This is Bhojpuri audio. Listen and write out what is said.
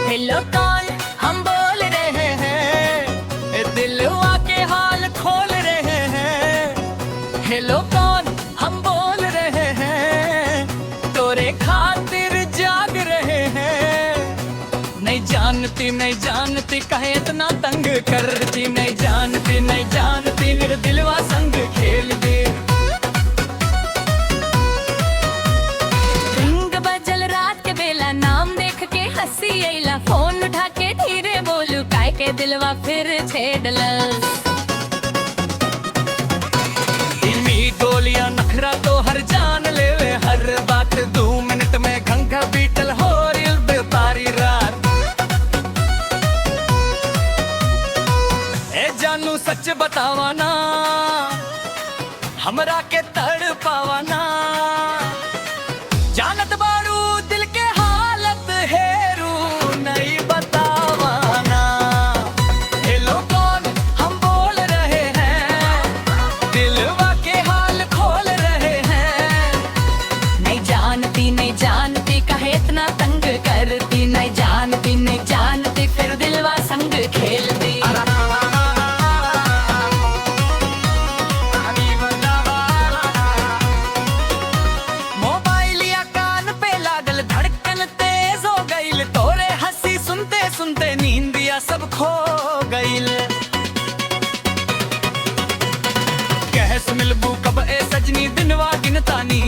हेलो कौन हम बोल रहे हैं, दिलवा के हाल खोल रहे हैं। हेलो कौन हम बोल रहे हैं, तोरे खातिर जाग रहे हैं। नहीं जानती कहे इतना तंग करती, नहीं जानती मेरे दिलवा संग खेल दे। रिंग बजल रात के बेला, नाम देख के हंसी अइला, फोन उठा के धीरे बोलू काय के दिलवा फिर छेड़ला। गोलियां नखरा तो हर जान लेवे, हर बात 2 मिनट में घंघा बीटल हो तारी रात। ए जानू सच बतावा ना, हमरा के तड़ पावा ना। जानत बारू दिल के हालत हेरू नहीं बतावा ना। हेलो कौन हम बोल रहे हैं, दिलवा के हाल खोल रहे हैं। नहीं जानती कहे इतना तंग करती, नहीं जानती फिर दिलवा संग खेलती। मोबाइल या कान पे लागल, धड़कन तेज हो गईल, तोरे हंसी सुनते नींदिया सब खो गईल। कहस मिलबू कब ए सजनी, दिनवा गिनता नी